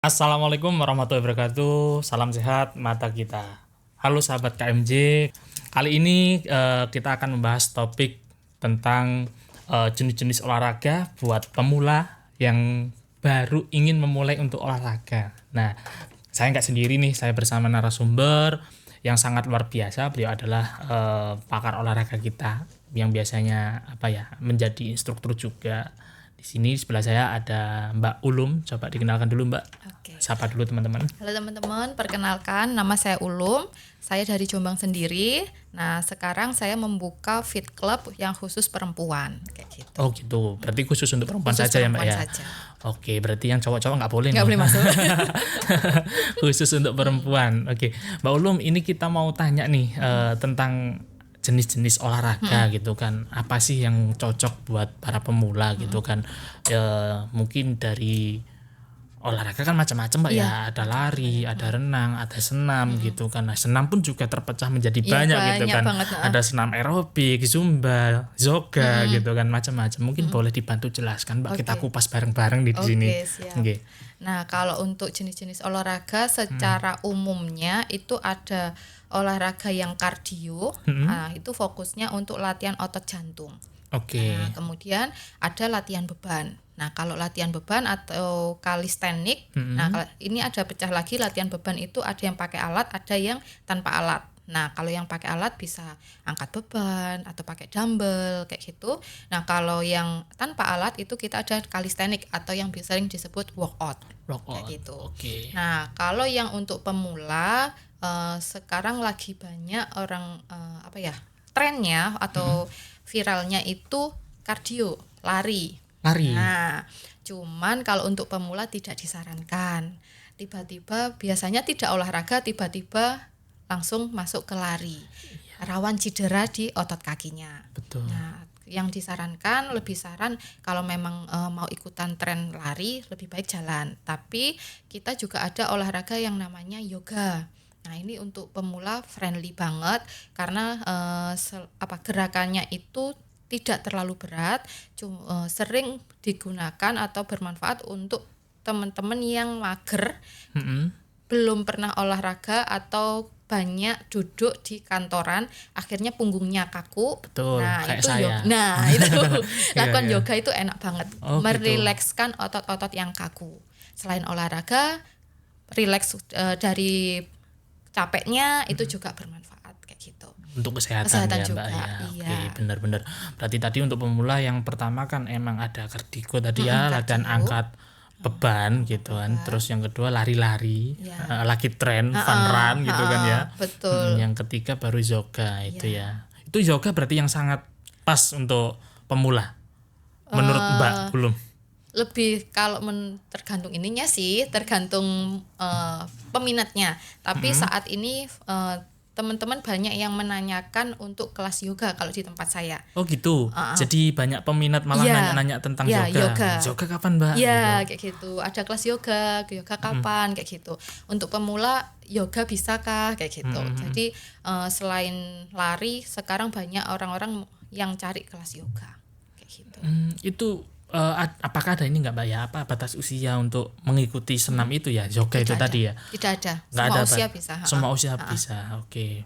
Assalamualaikum warahmatullahi wabarakatuh. Salam sehat mata kita. Halo sahabat KMJ. Kali ini kita akan membahas topik tentang jenis-jenis olahraga buat pemula yang baru ingin memulai untuk olahraga. Nah, saya nggak sendiri nih, saya bersama narasumber yang sangat luar biasa. Beliau adalah pakar olahraga kita yang biasanya menjadi instruktur juga. Di sini sebelah saya ada Mbak Ulum. Coba dikenalkan dulu Mbak. Oke. Sapa dulu teman-teman. Halo teman-teman, perkenalkan nama saya Ulum. Saya dari Jombang sendiri. Nah, sekarang saya membuka fit club yang khusus perempuan kayak gitu. Oh gitu. Berarti khusus untuk perempuan Khusus saja ya Mbak ya. perempuan saja. Oke, berarti yang cowok-cowok nggak boleh. Nggak boleh masuk. Khusus untuk perempuan. Oke, Mbak Ulum, ini kita mau tanya nih tentang jenis-jenis olahraga gitu kan. Apa sih yang cocok buat para pemula gitu kan? Mungkin dari olahraga kan macam-macam Mbak ya. Ada lari, ada renang, ada senam gitu kan. Nah, senam pun juga terpecah menjadi banyak gitu kan. Banget. Ada senam aerobik, zumba, yoga gitu kan, macam-macam. Mungkin boleh dibantu jelaskan Mbak, kita kupas bareng-bareng di sini. Siap. Nah, kalau untuk jenis-jenis olahraga secara umumnya itu ada olahraga yang kardio. Nah, itu fokusnya untuk latihan otot jantung. Oke. Nah, kemudian ada latihan beban. Nah, kalau latihan beban atau kalistenik, nah ini ada pecah lagi latihan beban itu ada yang pakai alat, ada yang tanpa alat. Nah, kalau yang pakai alat bisa angkat beban atau pakai dumbbell kayak gitu. Nah, kalau yang tanpa alat itu kita ada kalistenik atau yang sering disebut workout. Kayak gitu. Oke. Nah, kalau yang untuk pemula sekarang lagi banyak orang trennya atau viralnya itu kardio, lari. Nah, cuman kalau untuk pemula tidak disarankan. Tiba-tiba biasanya tidak olahraga, tiba-tiba langsung masuk ke lari. Rawan cedera di otot kakinya. Betul. Nah, yang disarankan lebih saran kalau memang mau ikutan tren lari lebih baik jalan. Tapi kita juga ada olahraga yang namanya yoga. Nah, ini untuk pemula friendly banget karena gerakannya itu tidak terlalu berat, sering digunakan atau bermanfaat untuk teman-teman yang mager, belum pernah olahraga atau banyak duduk di kantoran, akhirnya punggungnya kaku. Betul, Nah, kayak itu saya. itu lakukan Iya. yoga itu enak banget, merilekskan otot-otot yang kaku. Selain olahraga, rileks dari capeknya itu juga bermanfaat kayak gitu. Untuk kesehatan ya Mbak juga, ya. iya. Oke, benar-benar. Berarti tadi untuk pemula yang pertama kan emang ada kardio tadi ya, latihan angkat beban gitu kan. Terus yang kedua lari-lari, lagi tren fun run gitu kan ya. Betul. Yang ketiga baru yoga itu ya. Itu yoga berarti yang sangat pas untuk pemula. Menurut Mbak belum? Lebih kalau tergantung ininya sih, tergantung peminatnya. Tapi saat ini teman-teman banyak yang menanyakan untuk kelas yoga kalau di tempat saya. Oh gitu. Jadi banyak peminat malah nanya-nanya tentang yoga. Yoga kapan Mbak? Iya, kayak gitu. Ada kelas yoga kapan kayak gitu. Untuk pemula yoga bisakah kayak gitu. Jadi selain lari, sekarang banyak orang-orang yang cari kelas yoga kayak gitu. Itu apakah ada ini nggak Mbak ya, batas usia untuk mengikuti senam itu ya, yoga itu tadi ya? Tidak ada. Nggak Semua ada, usia bisa. Semua usia bisa. Oke.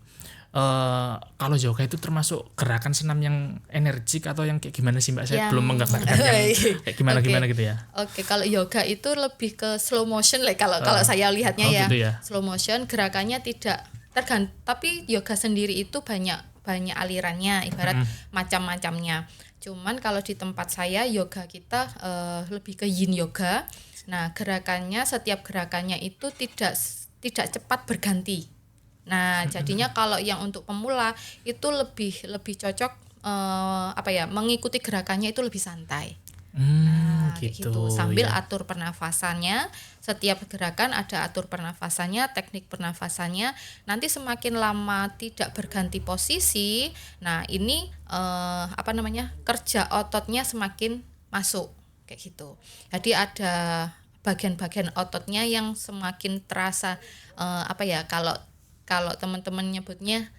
Kalau yoga itu termasuk gerakan senam yang energik atau yang kayak gimana sih Mbak? Saya belum menggambarkan yang kayak gimana gitu ya. Oke, kalau yoga itu lebih ke slow motion kalau saya lihatnya ya. Gitu ya. Slow motion, gerakannya tidak tergantung, tapi yoga sendiri itu banyak alirannya, ibarat macam-macamnya. Cuman kalau di tempat saya yoga kita lebih ke yin yoga. Nah, setiap gerakannya itu tidak cepat berganti. Nah, jadinya kalau yang untuk pemula itu lebih cocok mengikuti gerakannya itu lebih santai. Gitu. Sambil atur pernafasannya, setiap gerakan ada atur pernafasannya, teknik pernafasannya. Nanti semakin lama tidak berganti posisi, nah ini kerja ototnya semakin masuk kayak gitu. Jadi ada bagian-bagian ototnya yang semakin terasa kalau teman-teman nyebutnya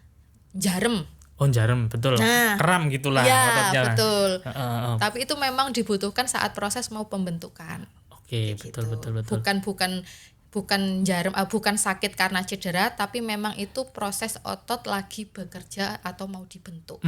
jarem. Oh, jarem, betul. Kram gitulah ototnya. Ya, betul. Tapi itu memang dibutuhkan saat proses mau pembentukan. Oke, betul. Bukan bukan sakit karena cedera, tapi memang itu proses otot lagi bekerja atau mau dibentuk.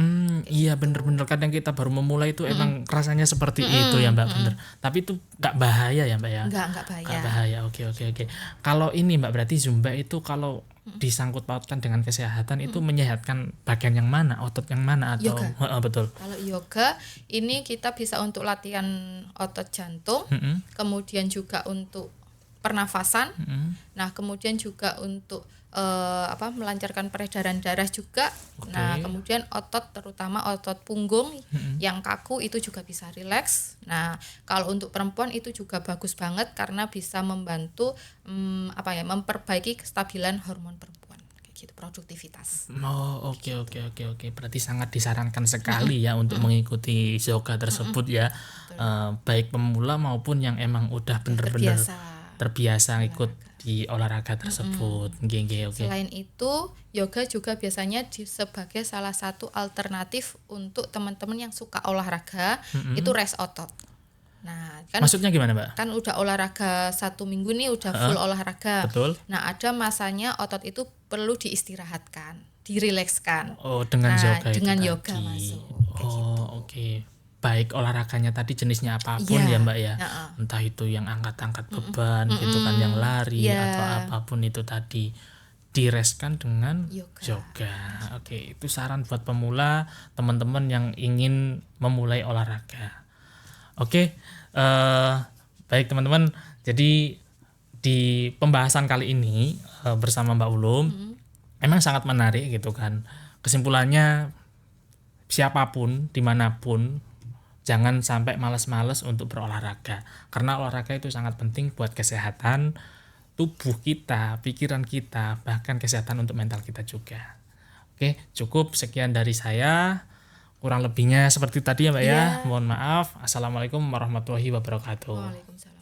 Iya bener-bener kadang kita baru memulai itu emang rasanya seperti itu ya Mbak, bener. Tapi itu nggak bahaya ya Mbak ya? Enggak bahaya. Nggak bahaya, oke. Kalau ini Mbak berarti Zumba itu kalau disangkut pautkan dengan kesehatan itu menyehatkan bagian yang mana, otot yang mana atau Yoga. Betul. Kalau yoga ini kita bisa untuk latihan otot jantung, kemudian juga untuk pernafasan. Nah, kemudian juga untuk melancarkan peredaran darah juga. Oke. Nah, kemudian otot terutama otot punggung yang kaku itu juga bisa rileks. Nah, kalau untuk perempuan itu juga bagus banget karena bisa membantu memperbaiki kestabilan hormon perempuan kayak gitu, produktivitas. Oh, oke. Berarti sangat disarankan sekali ya untuk mengikuti yoga tersebut ya. Baik pemula maupun yang emang udah bener-bener terbiasa ikut di olahraga tersebut. Oke. Selain itu, yoga juga biasanya sebagai salah satu alternatif untuk teman-teman yang suka olahraga, itu rest otot. Nah, kan Maksudnya gimana, Mbak? kan udah olahraga 1 minggu nih udah full olahraga. Betul. Nah, ada masanya otot itu perlu diistirahatkan, dirilekskan. Oh, dengan Nah, yoga itu dengan tadi. yoga masuk. Oke. Baik olahraganya tadi jenisnya apapun Iya, ya Mbak ya. heeh. Entah itu yang angkat-angkat beban gitu kan, yang lari Iya. atau apapun itu tadi direskan dengan Yoga. yoga. Oke, itu saran buat pemula, teman-teman yang ingin memulai olahraga. Oke, baik teman-teman. Jadi di pembahasan kali ini bersama Mbak Ulum, emang sangat menarik gitu kan. Kesimpulannya siapapun, dimanapun, jangan sampai malas-malas untuk berolahraga. Karena olahraga itu sangat penting buat kesehatan tubuh kita, pikiran kita, bahkan kesehatan untuk mental kita juga. Oke, cukup sekian dari saya. Kurang lebihnya seperti tadi ya Mbak ya. Mohon maaf. Assalamualaikum warahmatullahi wabarakatuh. Waalaikumsalam.